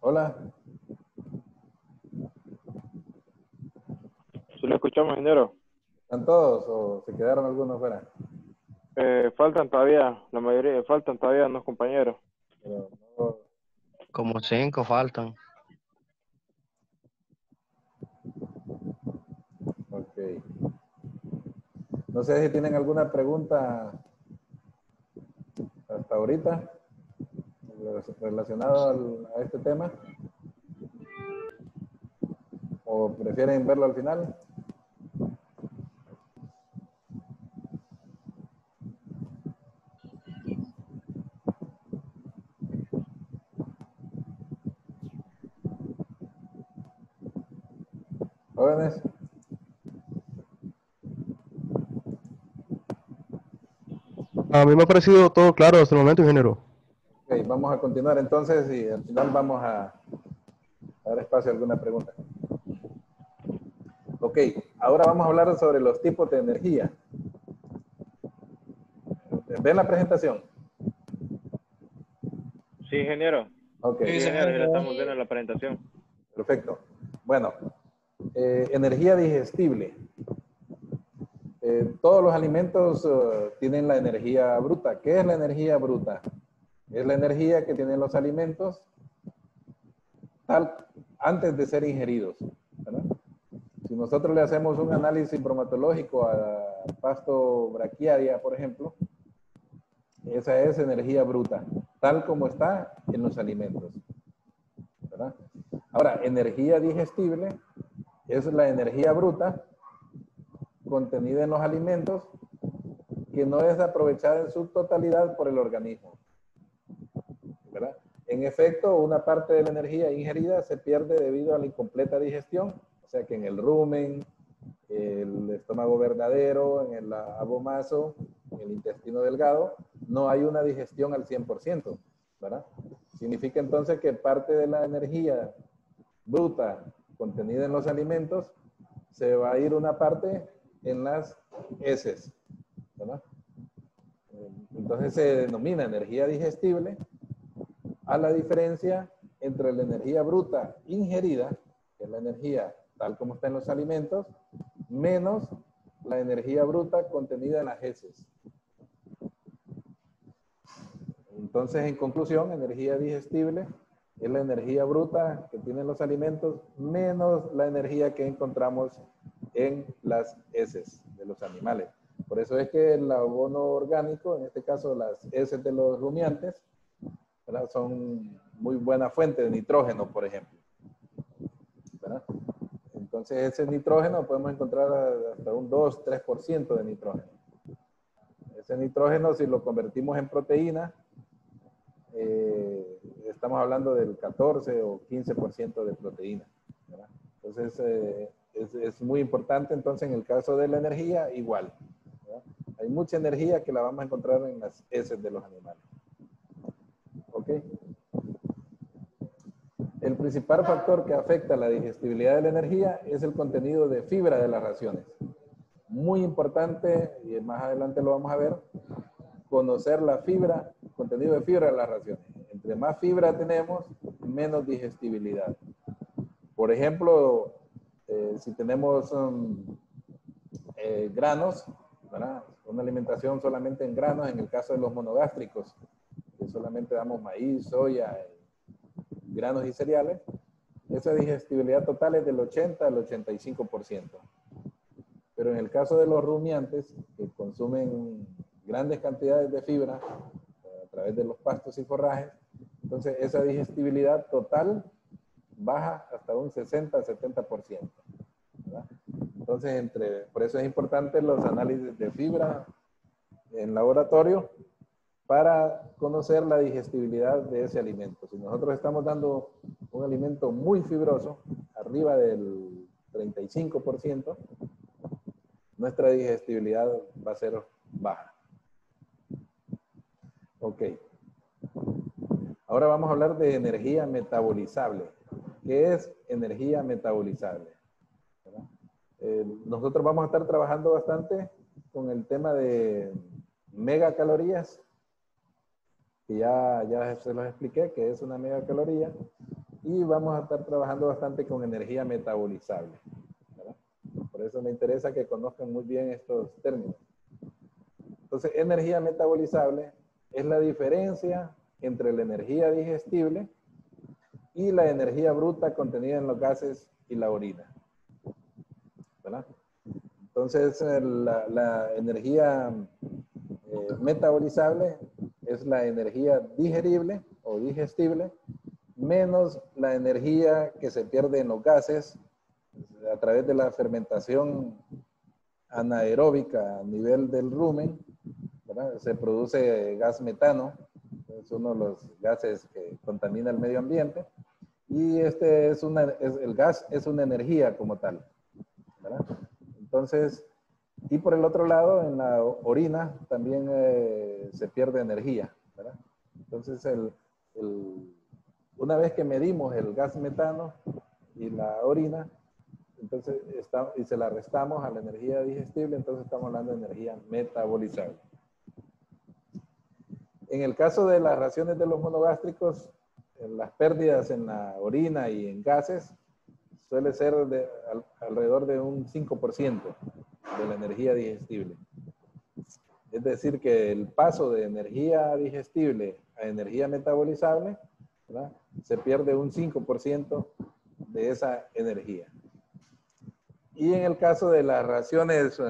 Hola. Sí lo escuchamos, ingeniero. ¿Están todos o se quedaron algunos fuera? Faltan todavía, la mayoría, faltan todavía unos compañeros. Pero no, Como 5 faltan. ok. No sé si tienen alguna pregunta hasta ahorita relacionado a este tema. ¿O prefieren verlo al final? Jóvenes. A mí me ha parecido todo claro hasta el momento, ingeniero. Ok, vamos a continuar entonces y al final vamos a dar espacio a alguna pregunta. Ok, ahora vamos a hablar sobre los tipos de energía. ¿Ven la presentación? Sí, ingeniero. Ok, Sí, ingeniero, ya le estamos viendo la presentación. perfecto. Bueno, energía digestible. Todos los alimentos tienen la energía bruta. ¿Qué es la energía bruta? Es la energía que tienen los alimentos antes de ser ingeridos, ¿verdad? Si nosotros le hacemos un análisis bromatológico a pasto braquiaria, por ejemplo, esa es energía bruta, tal como está en los alimentos, ¿verdad? Ahora, energía digestible es la energía bruta contenida en los alimentos que no es aprovechada en su totalidad por el organismo, ¿verdad? En efecto, una parte de la energía ingerida se pierde debido a la incompleta digestión, o sea que en el rumen, el estómago verdadero, en el abomaso, en el intestino delgado, no hay una digestión al 100%, ¿verdad? Significa entonces que parte de la energía bruta contenida en los alimentos se va a ir una parte en las heces, ¿verdad? Entonces se denomina energía digestible a la diferencia entre la energía bruta ingerida, que es la energía tal como está en los alimentos, menos la energía bruta contenida en las heces. Entonces, en conclusión, energía digestible es la energía bruta que tienen los alimentos menos la energía que encontramos en las heces de los animales. Por eso es que el abono orgánico, en este caso las heces de los rumiantes, ¿verdad?, son muy buena fuente de nitrógeno, por ejemplo, ¿verdad? Entonces ese nitrógeno podemos encontrar hasta un 2-3% de nitrógeno. Ese nitrógeno, si lo convertimos en proteína, estamos hablando del 14 o 15% de proteína, ¿verdad? Entonces es muy importante. Entonces en el caso de la energía, igual, ¿verdad? Hay mucha energía que la vamos a encontrar en las heces de los animales. ¿Ok? El principal factor que afecta la digestibilidad de la energía es el contenido de fibra de las raciones. Muy importante, y más adelante lo vamos a ver, conocer la fibra, contenido de fibra de las raciones. Entre más fibra tenemos, menos digestibilidad. Por ejemplo, si tenemos granos, ¿verdad?, una alimentación solamente en granos, en el caso de los monogástricos, que solamente damos maíz, soya, granos y cereales, esa digestibilidad total es del 80 al 85%. Pero en el caso de los rumiantes, que consumen grandes cantidades de fibra a través de los pastos y forrajes, entonces esa digestibilidad total baja hasta un 60-70%, ¿verdad? Entonces, por eso es importante los análisis de fibra en laboratorio para conocer la digestibilidad de ese alimento. Si nosotros estamos dando un alimento muy fibroso, arriba del 35%, nuestra digestibilidad va a ser baja. Ok. Ahora vamos a hablar de energía metabolizable. ¿Qué es energía metabolizable? Nosotros vamos a estar trabajando bastante con el tema de megacalorías, que ya se los expliqué, que es una megacaloría. y vamos a estar trabajando bastante con energía metabolizable, ¿verdad? Por eso me interesa que conozcan muy bien estos términos. Entonces, energía metabolizable es la diferencia entre la energía digestible y la energía bruta contenida en los gases y la orina, ¿verdad? Entonces, la energía metabolizable es la energía digerible o digestible menos la energía que se pierde en los gases a través de la fermentación anaeróbica a nivel del rumen, ¿verdad? Se produce gas metano, es uno de los gases que contamina el medio ambiente, y el gas es una energía como tal, ¿verdad? Entonces, y por el otro lado, en la orina también se pierde energía, ¿verdad? Entonces, una vez que medimos el gas metano y la orina, entonces y se la restamos a la energía digestible, entonces estamos hablando de energía metabolizable. En el caso de las raciones de los monogástricos, las pérdidas en la orina y en gases suele ser alrededor de un 5% de la energía digestible. Es decir, que el paso de energía digestible a energía metabolizable, ¿verdad?, se pierde un 5% de esa energía. Y en el caso de las raciones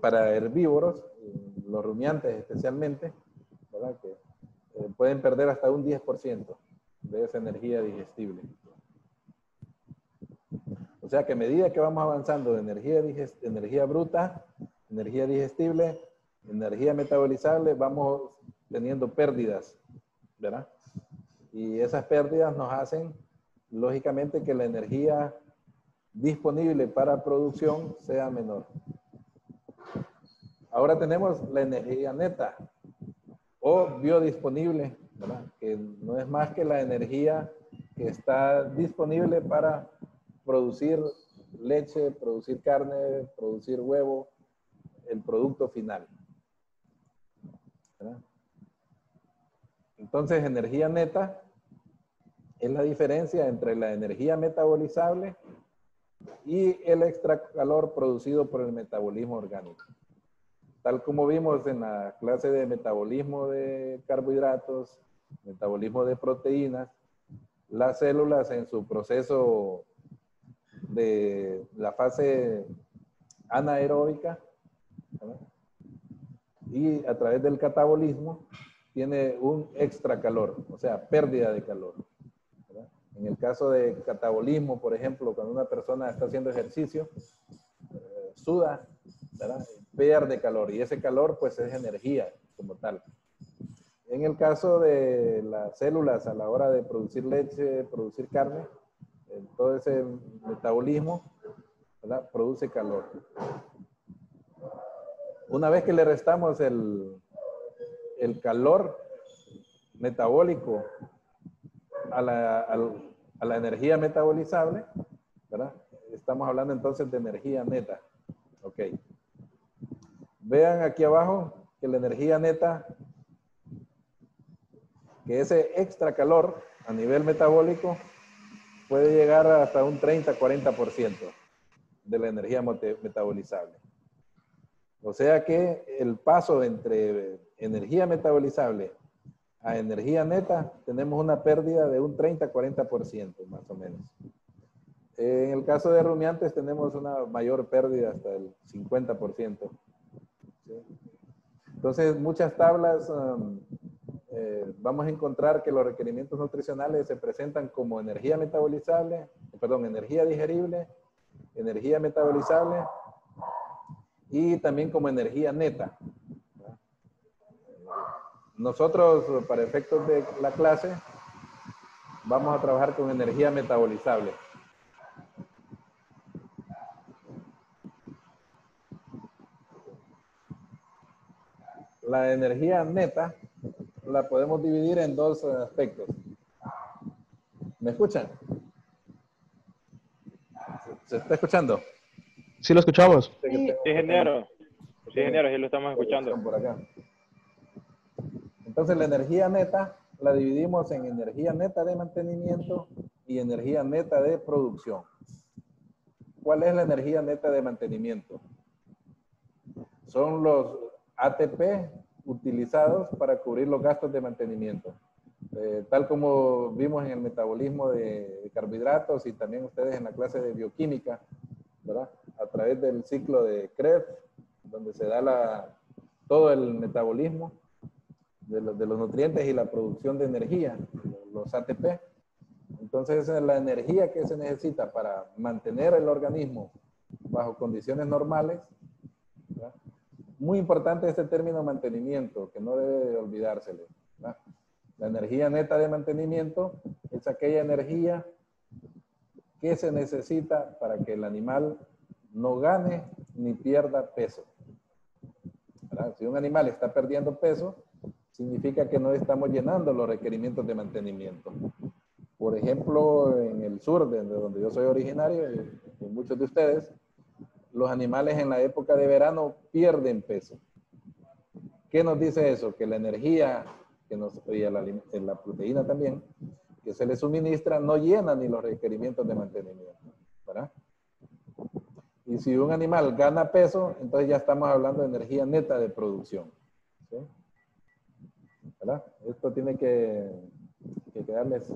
para herbívoros, los rumiantes especialmente, ¿verdad?, que pueden perder hasta un 10% de esa energía digestible. O sea que a medida que vamos avanzando de energía bruta, energía digestible, energía metabolizable, vamos teniendo pérdidas, ¿verdad? Y esas pérdidas nos hacen, lógicamente, que la energía disponible para producción sea menor. Ahora tenemos la energía neta o biodisponible, ¿verdad?, que no es más que la energía que está disponible para producir leche, producir carne, producir huevo, el producto final, ¿verdad? Entonces, energía neta es la diferencia entre la energía metabolizable y el extra calor producido por el metabolismo orgánico. Tal como vimos en la clase de metabolismo de carbohidratos, metabolismo de proteínas, las células en su proceso de la fase anaeróbica, ¿verdad?, y a través del catabolismo tiene un extra calor, o sea, pérdida de calor, ¿verdad? En el caso de catabolismo, por ejemplo, cuando una persona está haciendo ejercicio, suda, ¿verdad?, pierde calor, y ese calor pues es energía como tal. En el caso de las células a la hora de producir leche, producir carne, todo ese metabolismo, ¿verdad?, produce calor. Una vez que le restamos el calor metabólico a la energía metabolizable, ¿verdad?, estamos hablando entonces de energía neta. Ok. Vean aquí abajo que la energía neta, que ese extra calor a nivel metabólico puede llegar hasta un 30-40% de la energía metabolizable. O sea que el paso entre energía metabolizable a energía neta, tenemos una pérdida de un 30-40% más o menos. En el caso de rumiantes tenemos una mayor pérdida hasta el 50%. ¿Sí? Entonces, muchas tablas vamos a encontrar que los requerimientos nutricionales se presentan como energía metabolizable, energía digerible, energía metabolizable y también como energía neta. Nosotros, para efectos de la clase, vamos a trabajar con energía metabolizable. La energía neta la podemos dividir en dos aspectos. ¿Me escuchan? ¿Se está escuchando? Sí, lo escuchamos. Sí, ingeniero. Sí, ingeniero, sí lo estamos escuchando. Por acá. Entonces, la energía neta la dividimos en energía neta de mantenimiento y energía neta de producción. ¿Cuál es la energía neta de mantenimiento? Son los ATP utilizados para cubrir los gastos de mantenimiento. Tal como vimos en el metabolismo de carbohidratos y también ustedes en la clase de bioquímica, ¿verdad? A través del ciclo de Krebs, donde se da todo el metabolismo de los nutrientes y la producción de energía, los ATP. Entonces, esa es la energía que se necesita para mantener el organismo bajo condiciones normales, ¿verdad? Muy importante este término mantenimiento, que no debe de olvidársele, ¿verdad? La energía neta de mantenimiento es aquella energía que se necesita para que el animal no gane ni pierda peso, ¿verdad? Si un animal está perdiendo peso, significa que no estamos llenando los requerimientos de mantenimiento. Por ejemplo, en el sur, de donde yo soy originario, y muchos de ustedes, los animales en la época de verano pierden peso. ¿Qué nos dice eso? Que la energía que y la proteína también, que se le suministra, no llena ni los requerimientos de mantenimiento, ¿verdad? Y si un animal gana peso, entonces ya estamos hablando de energía neta de producción, ¿sí? ¿Verdad? Esto tiene que quedarles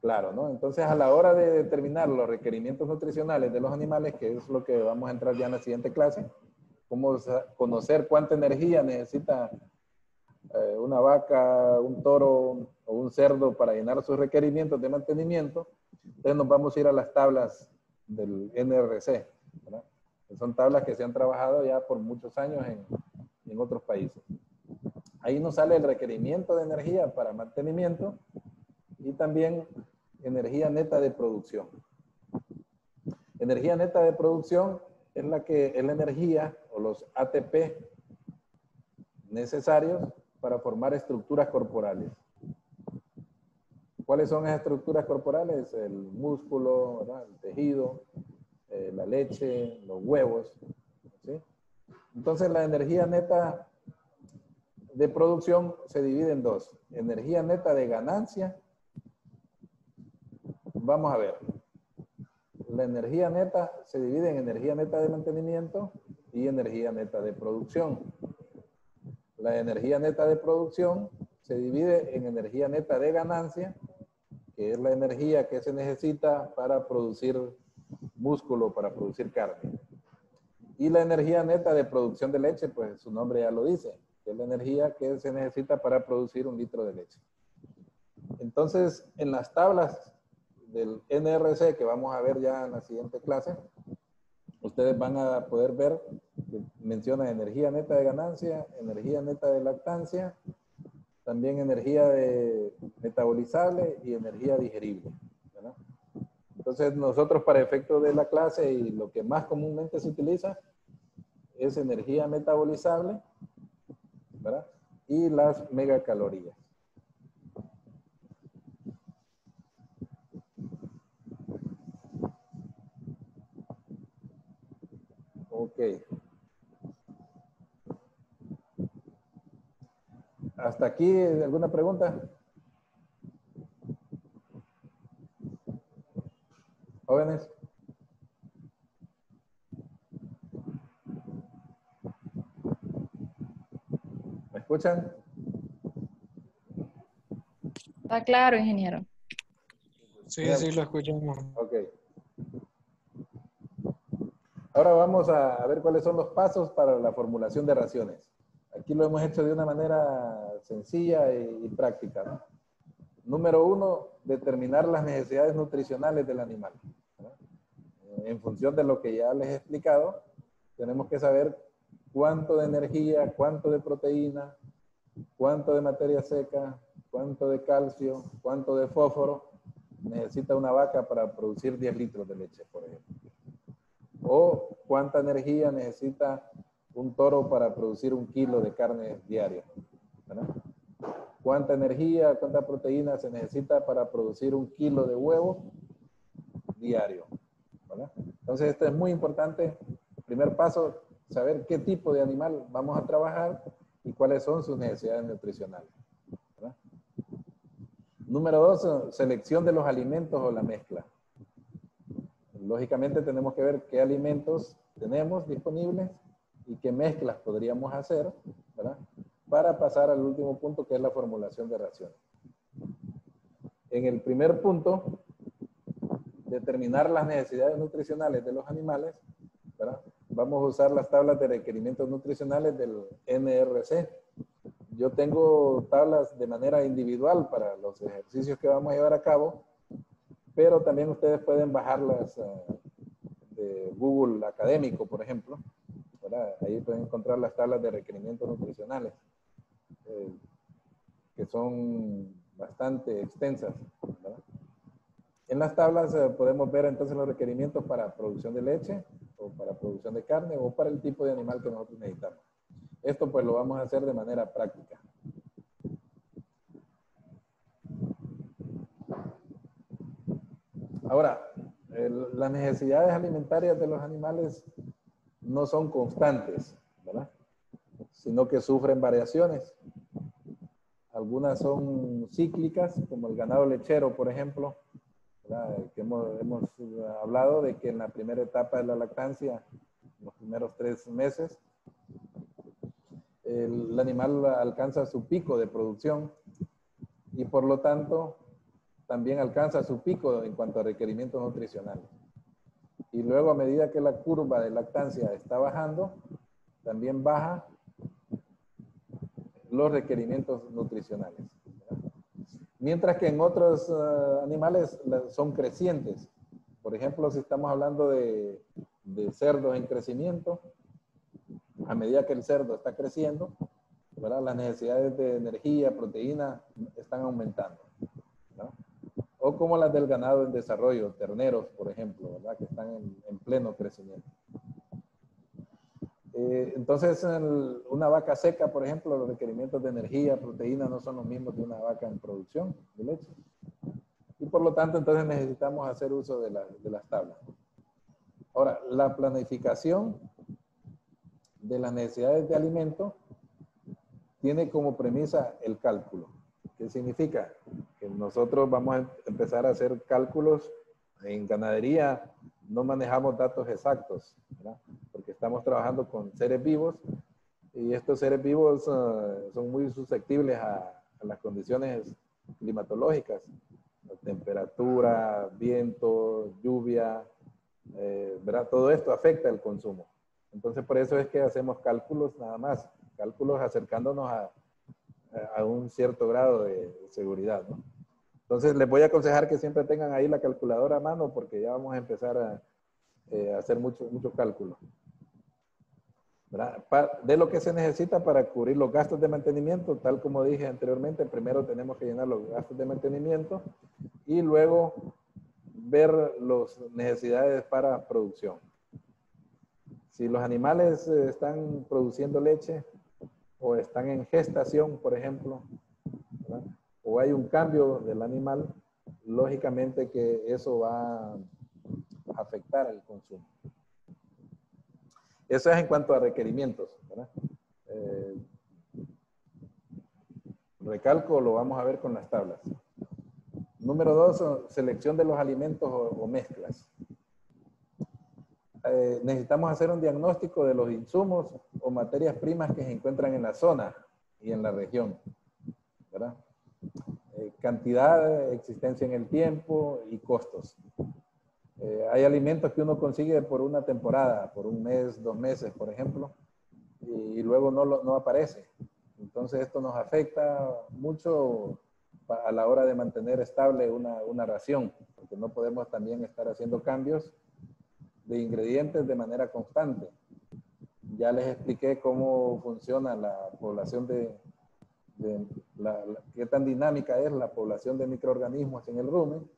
claro, ¿no? Entonces, a la hora de determinar los requerimientos nutricionales de los animales, que es lo que vamos a entrar ya en la siguiente clase, cómo conocer cuánta energía necesita una vaca, un toro o un cerdo para llenar sus requerimientos de mantenimiento, entonces nos vamos a ir a las tablas del NRC, ¿verdad? Son tablas que se han trabajado ya por muchos años en otros países. Ahí nos sale el requerimiento de energía para mantenimiento y también energía neta de producción. Energía neta de producción es la energía o los ATP necesarios para formar estructuras corporales. ¿Cuáles son esas estructuras corporales? El músculo, ¿verdad? El tejido, la leche, los huevos, ¿sí? Entonces la energía neta de producción se divide en dos. Energía neta de ganancia. Vamos a ver. La energía neta se divide en energía neta de mantenimiento y energía neta de producción. La energía neta de producción se divide en energía neta de ganancia, que es la energía que se necesita para producir músculo, para producir carne. Y la energía neta de producción de leche, pues su nombre ya lo dice, que es la energía que se necesita para producir 1 litro de leche. Entonces, en las tablas del NRC, que vamos a ver ya en la siguiente clase, ustedes van a poder ver que menciona energía neta de ganancia, energía neta de lactancia, también energía metabolizable y energía digerible, ¿verdad? Entonces, nosotros para efectos de la clase y lo que más comúnmente se utiliza es energía metabolizable, ¿verdad? Y las megacalorías. Ok. ¿Hasta aquí alguna pregunta? Jóvenes. ¿Me escuchan? Está claro, ingeniero. Sí, sí, lo escuchamos. Ok. Ahora vamos a ver cuáles son los pasos para la formulación de raciones. Aquí lo hemos hecho de una manera sencilla y práctica, ¿no? Número 1, determinar las necesidades nutricionales del animal, ¿verdad? En función de lo que ya les he explicado, tenemos que saber cuánto de energía, cuánto de proteína, cuánto de materia seca, cuánto de calcio, cuánto de fósforo necesita una vaca para producir 10 litros de leche, por ejemplo. O cuánta energía necesita un toro para producir 1 kilo de carne diaria, ¿verdad? Cuánta energía, cuánta proteína se necesita para producir 1 kilo de huevo diario, ¿verdad? Entonces esto es muy importante. Primer paso, saber qué tipo de animal vamos a trabajar y cuáles son sus necesidades nutricionales, ¿verdad? Número 2, selección de los alimentos o la mezcla. Lógicamente tenemos que ver qué alimentos tenemos disponibles y qué mezclas podríamos hacer, ¿verdad? Para pasar al último punto, que es la formulación de raciones. En el primer punto, determinar las necesidades nutricionales de los animales, ¿verdad? Vamos a usar las tablas de requerimientos nutricionales del NRC. Yo tengo tablas de manera individual para los ejercicios que vamos a llevar a cabo, pero también ustedes pueden bajarlas de Google Académico, por ejemplo, ¿verdad? Ahí pueden encontrar las tablas de requerimientos nutricionales, que son bastante extensas, ¿verdad? En las tablas podemos ver entonces los requerimientos para producción de leche, o para producción de carne, o para el tipo de animal que nosotros necesitamos. Esto pues lo vamos a hacer de manera práctica. Ahora, las necesidades alimentarias de los animales no son constantes, ¿verdad? Sino que sufren variaciones. Algunas son cíclicas, como el ganado lechero, por ejemplo, ¿verdad? Que hemos hablado de que en la primera etapa de la lactancia, los primeros 3 meses, el animal alcanza su pico de producción y por lo tanto también alcanza su pico en cuanto a requerimientos nutricionales. Y luego, a medida que la curva de lactancia está bajando, también baja los requerimientos nutricionales, ¿verdad? Mientras que en otros animales son crecientes. Por ejemplo, si estamos hablando de cerdos en crecimiento, a medida que el cerdo está creciendo, ¿verdad? Las necesidades de energía, proteína, están aumentando, ¿verdad? O como las del ganado en desarrollo, terneros, por ejemplo, ¿verdad? Que están en pleno crecimiento. Entonces, una vaca seca, por ejemplo, los requerimientos de energía, proteína, no son los mismos de una vaca en producción de leche. Y por lo tanto, entonces necesitamos hacer uso de las tablas. Ahora, la planificación de las necesidades de alimento tiene como premisa el cálculo. ¿Qué significa? Que nosotros vamos a empezar a hacer cálculos. En ganadería no manejamos datos exactos, ¿verdad? Porque estamos trabajando con seres vivos y estos seres vivos son muy susceptibles a las condiciones climatológicas, la temperatura, viento, lluvia, ¿verdad? Todo esto afecta el consumo. Entonces, por eso es que hacemos cálculos nada más, cálculos acercándonos a un cierto grado de seguridad, ¿no? Entonces, les voy a aconsejar que siempre tengan ahí la calculadora a mano porque ya vamos a empezar a hacer mucho cálculo, ¿verdad? De lo que se necesita para cubrir los gastos de mantenimiento, tal como dije anteriormente, primero tenemos que llenar los gastos de mantenimiento y luego ver las necesidades para producción. Si los animales están produciendo leche o están en gestación, por ejemplo, ¿verdad? O hay un cambio del animal, lógicamente que eso va a afectar el consumo. Eso es en cuanto a requerimientos, ¿verdad? Recalco, lo vamos a ver con las tablas. Número 2, selección de los alimentos o mezclas. Necesitamos hacer un diagnóstico de los insumos o materias primas que se encuentran en la zona y en la región, ¿verdad? Cantidad, existencia en el tiempo y costos. Hay alimentos que uno consigue por una temporada, por un mes, 2 meses, por ejemplo, y luego no aparece. Entonces esto nos afecta mucho a la hora de mantener estable una ración, porque no podemos también estar haciendo cambios de ingredientes de manera constante. Ya les expliqué cómo funciona la población qué tan dinámica es la población de microorganismos en el rumen,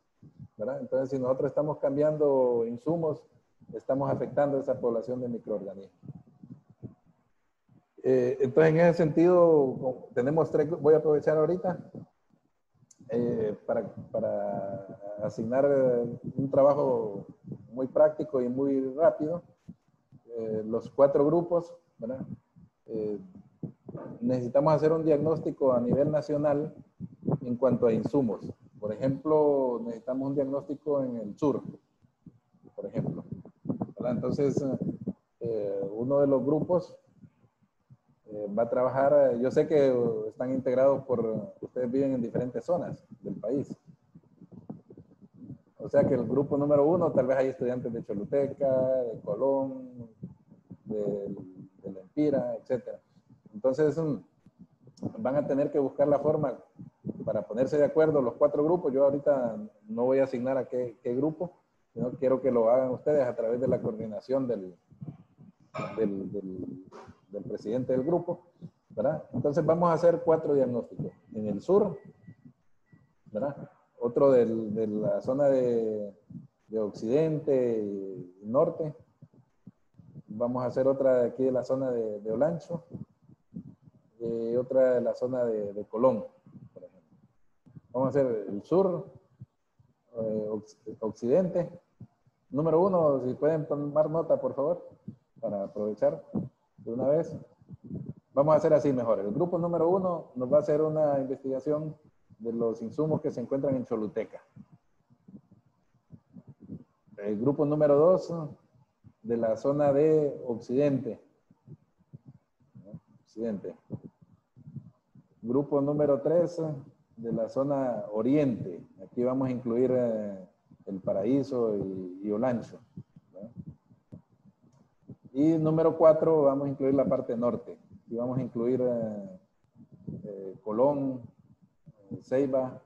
¿verdad? Entonces, si nosotros estamos cambiando insumos, estamos afectando esa población de microorganismos. Entonces, en ese sentido, tenemos 3, voy a aprovechar ahorita para asignar un trabajo muy práctico y muy rápido. Los 4 grupos, ¿verdad? Necesitamos hacer un diagnóstico a nivel nacional en cuanto a insumos, Por ejemplo, necesitamos un diagnóstico en el sur, por ejemplo, ¿verdad? Entonces, uno de los grupos va a trabajar, yo sé que están integrados ustedes viven en diferentes zonas del país. O sea que el grupo número 1, tal vez hay estudiantes de Choluteca, de Colón, de La Empira, etc. Entonces, van a tener que buscar la forma para ponerse de acuerdo los 4 grupos. Yo ahorita no voy a asignar a qué grupo, sino quiero que lo hagan ustedes a través de la coordinación del presidente del grupo, ¿verdad? Entonces vamos a hacer 4 diagnósticos. En el sur, ¿verdad? Otro de la zona de occidente y norte. Vamos a hacer otra de aquí de la zona de Olancho. Y otra de la zona de Colón, por ejemplo. Vamos a hacer el sur, occidente. Número 1, si pueden tomar nota, por favor, para aprovechar de una vez. Vamos a hacer así mejor. El grupo número 1 nos va a hacer una investigación de los insumos que se encuentran en Choluteca. El grupo número 2 de la zona de occidente. Grupo número 3 de la zona oriente. Aquí vamos a incluir El Paraíso y Olancho, ¿verdad? Y número 4 vamos a incluir la parte norte. Aquí vamos a incluir Colón, Ceiba,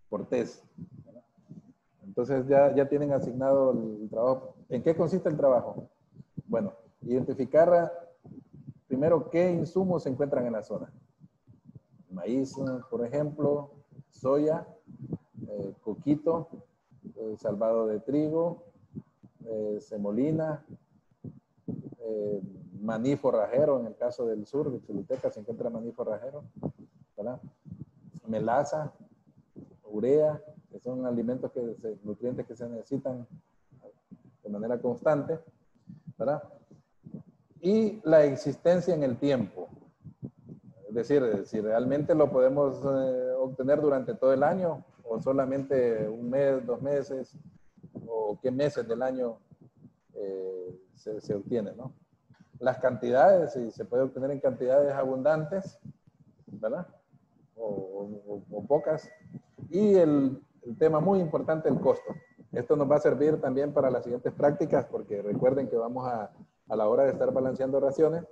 Cortés, ¿verdad? Entonces ya tienen asignado el trabajo. ¿En qué consiste el trabajo? Bueno, identificar primero qué insumos se encuentran en la zona. Maíz, por ejemplo, soya, coquito, salvado de trigo, semolina, maní forrajero, en el caso del sur de Choluteca se encuentra maní forrajero, ¿verdad? Melaza, urea, que son alimentos nutrientes que se necesitan de manera constante, ¿verdad? Y la existencia en el tiempo. Es decir, si realmente lo podemos obtener durante todo el año o solamente un mes, 2 meses, o qué meses del año se obtiene, ¿no? Las cantidades, si se puede obtener en cantidades abundantes, ¿verdad? O pocas. Y el tema muy importante, el costo. Esto nos va a servir también para las siguientes prácticas, porque recuerden que vamos a la hora de estar balanceando raciones,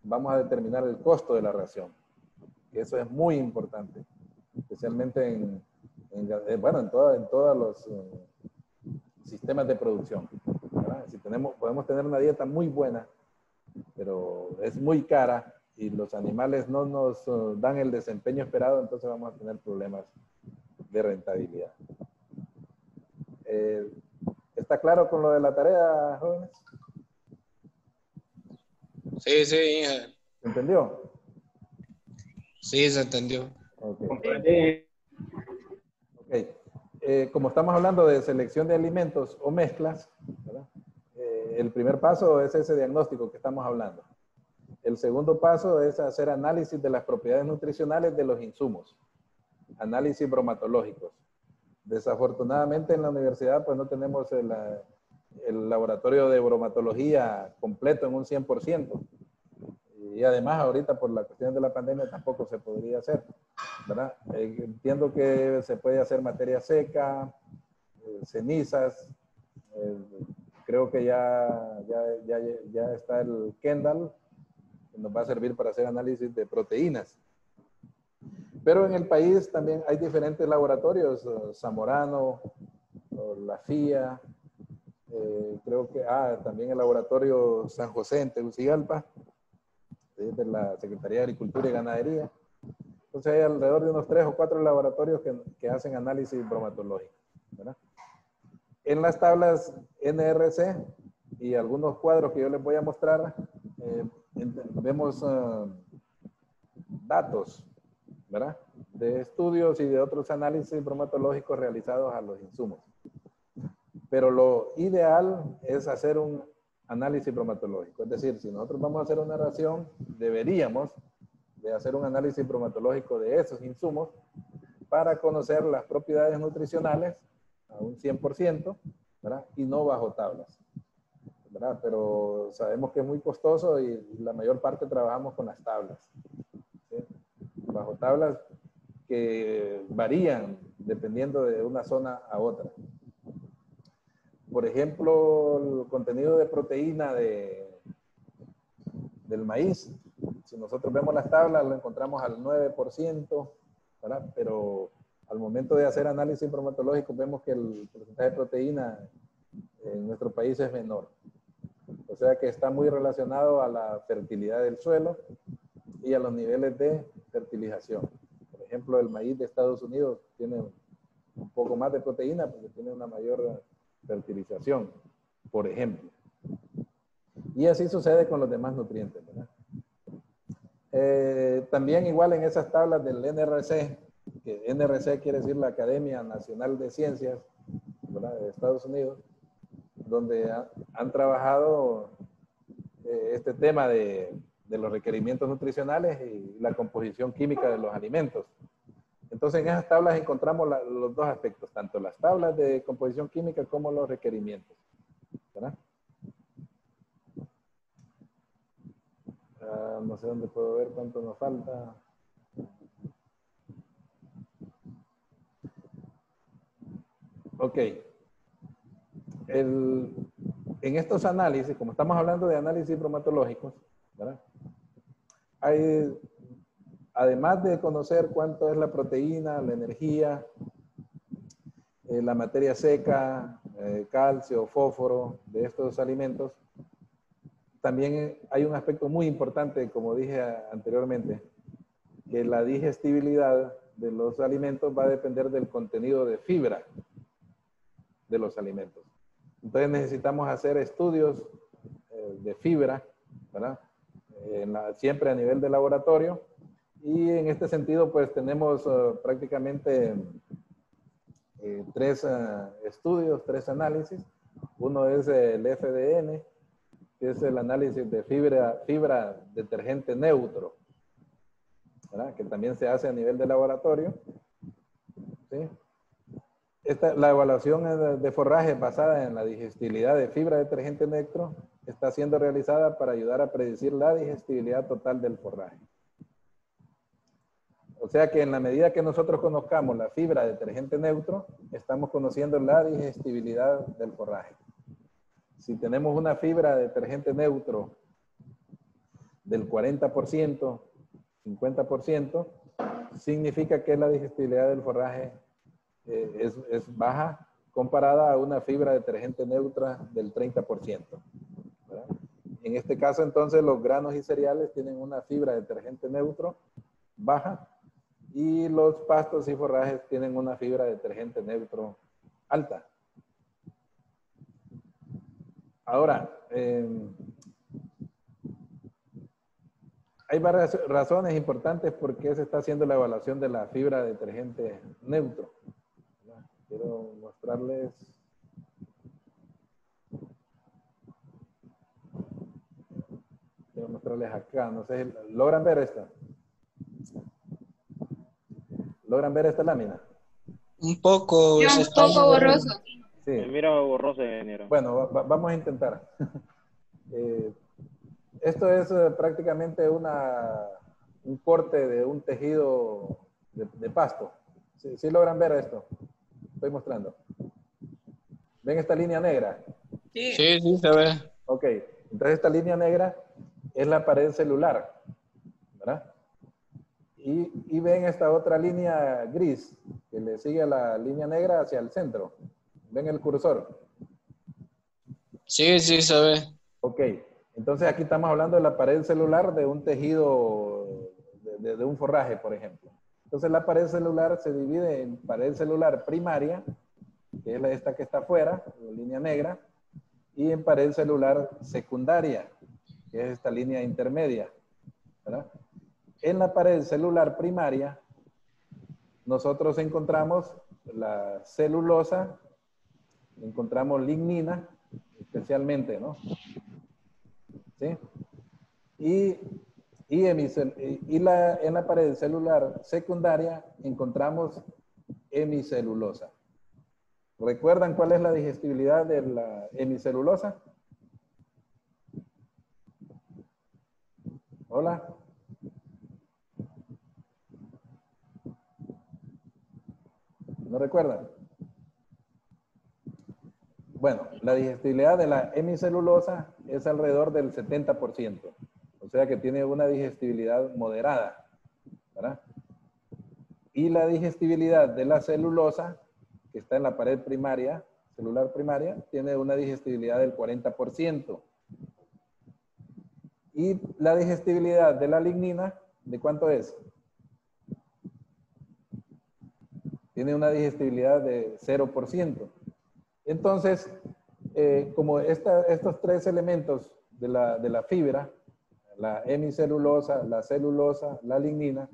vamos a determinar el costo de la ración. Eso es muy importante, especialmente en todos los sistemas de producción, ¿verdad? Si podemos tener una dieta muy buena, pero es muy cara y los animales no nos dan el desempeño esperado, entonces vamos a tener problemas de rentabilidad. ¿Está claro con lo de la tarea, jóvenes? Sí, Inge. ¿Se entendió? Sí, se entendió. Okay. Como estamos hablando de selección de alimentos o mezclas, ¿verdad? El primer paso es ese diagnóstico que estamos hablando. El segundo paso es hacer análisis de las propiedades nutricionales de los insumos. Análisis bromatológicos. Desafortunadamente en la universidad pues no tenemos el laboratorio de bromatología completo en un 100%. Y además ahorita por la cuestión de la pandemia tampoco se podría hacer, ¿verdad? Entiendo que se puede hacer materia seca, cenizas, creo que ya está el Kendall, que nos va a servir para hacer análisis de proteínas. Pero en el país también hay diferentes laboratorios, Zamorano, la FIA, creo que también el laboratorio San José en Tegucigalpa, de la Secretaría de Agricultura y Ganadería. Entonces hay alrededor de unos 3 o 4 laboratorios que hacen análisis bromatológico, ¿verdad? En las tablas NRC y algunos cuadros que yo les voy a mostrar, vemos datos, ¿verdad? De estudios y de otros análisis bromatológicos realizados a los insumos. Pero lo ideal es hacer un análisis bromatológico. Es decir, si nosotros vamos a hacer una ración, deberíamos de hacer un análisis bromatológico de esos insumos para conocer las propiedades nutricionales a un 100%, ¿verdad? Y no bajo tablas, ¿verdad? Pero sabemos que es muy costoso y la mayor parte trabajamos con las tablas, ¿sí? Bajo tablas que varían dependiendo de una zona a otra. Por ejemplo, el contenido de proteína del maíz, si nosotros vemos las tablas, lo encontramos al 9%, ¿verdad? Pero al momento de hacer análisis bromatológico vemos que el porcentaje de proteína en nuestro país es menor. O sea que está muy relacionado a la fertilidad del suelo y a los niveles de fertilización. Por ejemplo, el maíz de Estados Unidos tiene un poco más de proteína porque tiene una mayor fertilización, por ejemplo. Y así sucede con los demás nutrientes, ¿verdad? También igual en esas tablas del NRC, que NRC quiere decir la Academia Nacional de Ciencias, ¿verdad?, de Estados Unidos, donde han trabajado este tema de los requerimientos nutricionales y la composición química de los alimentos. Entonces en esas tablas encontramos los dos aspectos, tanto las tablas de composición química como los requerimientos, ¿verdad? No sé dónde puedo ver cuánto nos falta. Ok. En estos análisis, como estamos hablando de análisis bromatológicos, ¿verdad?, hay, además de conocer cuánto es la proteína, la energía, la materia seca, calcio, fósforo de estos alimentos, también hay un aspecto muy importante, como dije anteriormente, que la digestibilidad de los alimentos va a depender del contenido de fibra de los alimentos. Entonces necesitamos hacer estudios de fibra, ¿verdad?, siempre a nivel de laboratorio. Y en este sentido, pues tenemos prácticamente tres estudios, tres análisis. Uno es el FDN, que es el análisis de fibra detergente neutro, ¿verdad?, que también se hace a nivel de laboratorio, ¿sí? La evaluación de forraje basada en la digestibilidad de fibra detergente neutro está siendo realizada para ayudar a predecir la digestibilidad total del forraje. O sea que en la medida que nosotros conozcamos la fibra detergente neutro, estamos conociendo la digestibilidad del forraje. Si tenemos una fibra detergente neutro del 40%, 50%, significa que la digestibilidad del forraje es baja comparada a una fibra detergente neutra del 30%. ¿Verdad? En este caso, entonces, los granos y cereales tienen una fibra detergente neutro baja y los pastos y forrajes tienen una fibra detergente neutro alta. Ahora, hay varias razones importantes por qué se está haciendo la evaluación de la fibra detergente neutro. Quiero mostrarles. Quiero mostrarles acá. No sé, ¿logran ver esta? ¿Logran ver esta lámina? Un poco. Es Se un está poco borroso. Sí. Mira borroso, ingeniero. Bueno, vamos a intentar. Esto es prácticamente un corte de un tejido de pasto. ¿Sí logran ver esto? Estoy mostrando. ¿Ven esta línea negra? Sí, sí, se ve. Ok. Entonces esta línea negra es la pared celular, ¿verdad? Y ven esta otra línea gris que le sigue a la línea negra hacia el centro. ¿Ven el cursor? Sí, sí, se ve. Ok. Entonces aquí estamos hablando de la pared celular de un tejido, de un forraje, por ejemplo. Entonces la pared celular se divide en pared celular primaria, que es esta que está afuera, la línea negra, y en pared celular secundaria, que es esta línea intermedia, ¿verdad? En la pared celular primaria, nosotros encontramos la celulosa, encontramos lignina, especialmente, ¿no? ¿Sí? En la pared celular secundaria encontramos hemicelulosa. ¿Recuerdan cuál es la digestibilidad de la hemicelulosa? Hola. ¿No recuerdan? Bueno, la digestibilidad de la hemicelulosa es alrededor del 70%. O sea que tiene una digestibilidad moderada, ¿verdad? Y la digestibilidad de la celulosa, que está en la pared primaria, celular primaria, tiene una digestibilidad del 40%. Y la digestibilidad de la lignina, ¿de cuánto es? Tiene una digestibilidad de 0%. Entonces, como estos tres elementos de la fibra, la hemicelulosa, la celulosa, la lignina,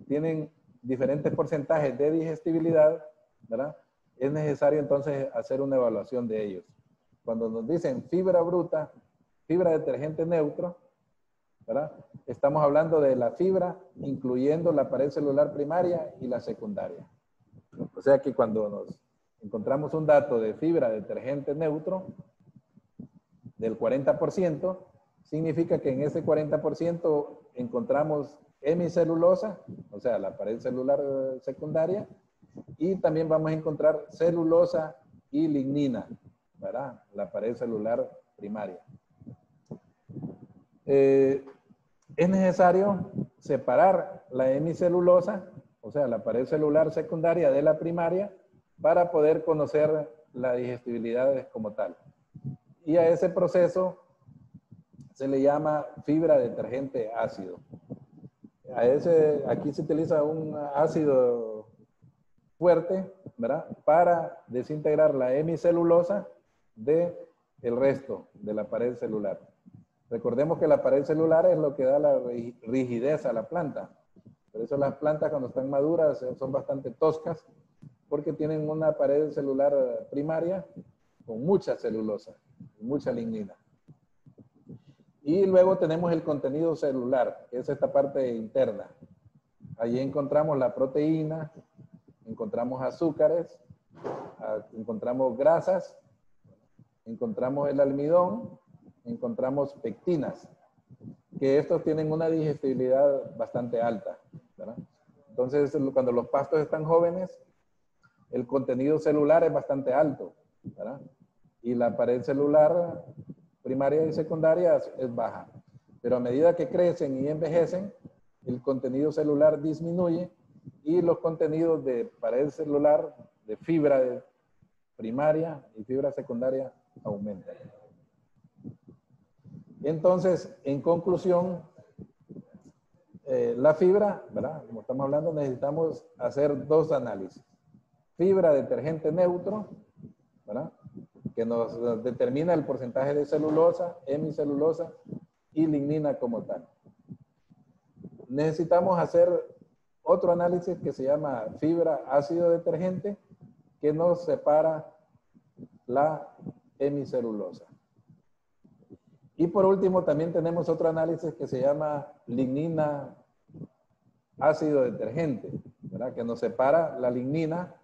tienen diferentes porcentajes de digestibilidad, ¿verdad? Es necesario entonces hacer una evaluación de ellos. Cuando nos dicen fibra bruta, fibra detergente neutro, ¿verdad? Estamos hablando de la fibra incluyendo la pared celular primaria y la secundaria. O sea que cuando nos encontramos un dato de fibra detergente neutro del 40%, significa que en ese 40% encontramos hemicelulosa, o sea, la pared celular secundaria, y también vamos a encontrar celulosa y lignina, ¿verdad? La pared celular primaria. Es necesario separar la hemicelulosa, o sea, la pared celular secundaria de la primaria, para poder conocer la digestibilidad como tal. Y a ese proceso se le llama fibra detergente ácido. Aquí se utiliza un ácido fuerte, ¿verdad? Para desintegrar la hemicelulosa del resto de la pared celular. Recordemos que la pared celular es lo que da la rigidez a la planta. Por eso las plantas cuando están maduras son bastante toscas, porque tienen una pared celular primaria con mucha celulosa, mucha lignina. Y luego tenemos el contenido celular, que es esta parte interna. Allí encontramos la proteína, encontramos azúcares, encontramos grasas, encontramos el almidón, encontramos pectinas, que estos tienen una digestibilidad bastante alta, ¿verdad? Entonces, cuando los pastos están jóvenes, el contenido celular es bastante alto, ¿verdad? Y la pared celular primaria y secundaria es baja. Pero a medida que crecen y envejecen, el contenido celular disminuye y los contenidos de pared celular, de fibra primaria y fibra secundaria aumentan. Entonces, en conclusión, la fibra, ¿verdad? Como estamos hablando, necesitamos hacer dos análisis. Fibra detergente neutro, ¿verdad? Que nos determina el porcentaje de celulosa, hemicelulosa y lignina como tal. Necesitamos hacer otro análisis que se llama fibra ácido detergente, que nos separa la hemicelulosa. Y por último, también tenemos otro análisis que se llama lignina ácido detergente, ¿verdad? Que nos separa la lignina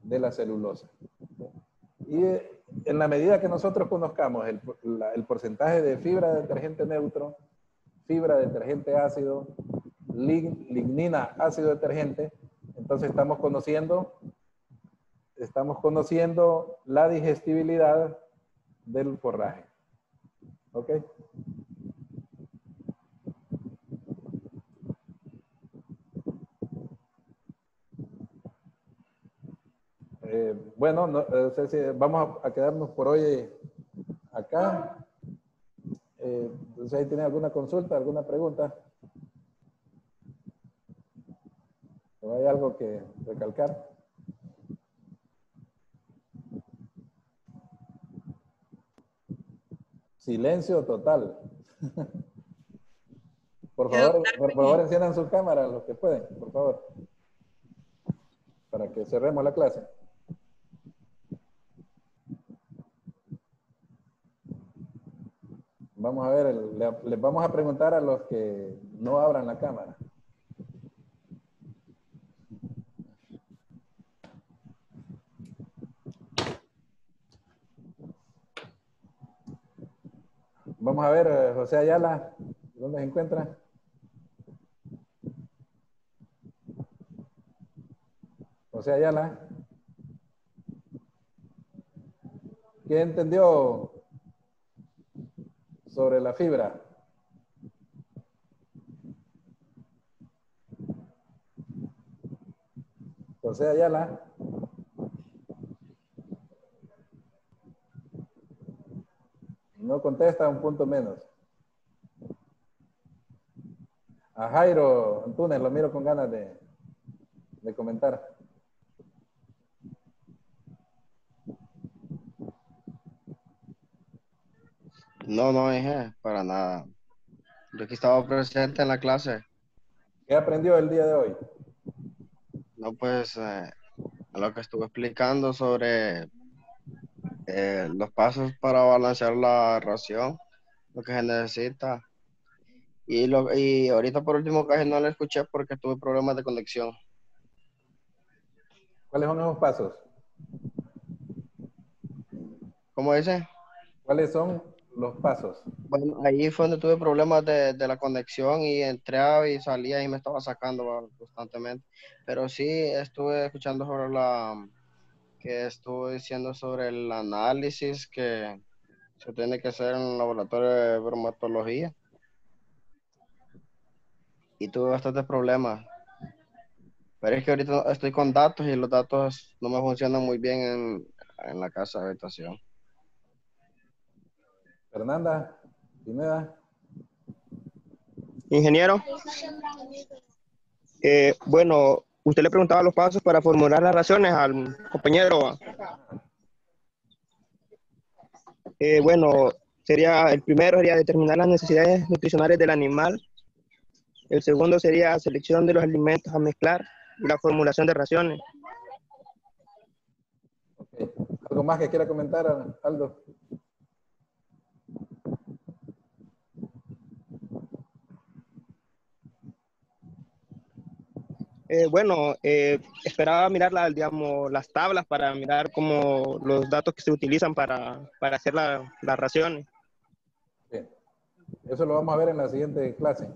de la celulosa. Y en la medida que nosotros conozcamos el porcentaje de fibra detergente neutro, fibra detergente ácido, lignina ácido detergente, entonces estamos conociendo la digestibilidad del forraje. ¿Ok? Bueno, no sé si vamos a quedarnos por hoy acá. Entonces, ¿ahí tiene alguna consulta, alguna pregunta? ¿O hay algo que recalcar? Silencio total. Por favor, enciendan su cámara los que pueden, por favor. Para que cerremos la clase. Vamos a ver, les vamos a preguntar a los que no abran la cámara. Vamos a ver, José Ayala, ¿dónde se encuentra? José Ayala. ¿Qué entendió sobre la fibra? José Ayala. No contesta, un punto menos. A Jairo Antunes lo miro con ganas de comentar. No, no, para nada. Yo aquí estaba presente en la clase. ¿Qué aprendió el día de hoy? No, pues, lo que estuve explicando sobre los pasos para balancear la ración, lo que se necesita. Y ahorita por último casi no lo escuché porque tuve problemas de conexión. ¿Cuáles son esos pasos? ¿Cómo dice? ¿Cuáles son los pasos? Bueno, ahí fue donde tuve problemas de la conexión y entraba y salía y me estaba sacando constantemente. Pero sí estuve escuchando sobre que estuvo diciendo sobre el análisis que se tiene que hacer en el laboratorio de bromatología. Y tuve bastantes problemas. Pero es que ahorita estoy con datos y los datos no me funcionan muy bien en la casa de habitación. Fernanda, Pineda. Ingeniero, bueno, usted le preguntaba los pasos para formular las raciones al compañero. Bueno, el primero sería determinar las necesidades nutricionales del animal. El segundo sería selección de los alimentos a mezclar y la formulación de raciones. Okay. ¿Algo más que quiera comentar, Aldo? Bueno, esperaba mirar las tablas para mirar como los datos que se utilizan para hacer las raciones. Bien. Eso lo vamos a ver en la siguiente clase.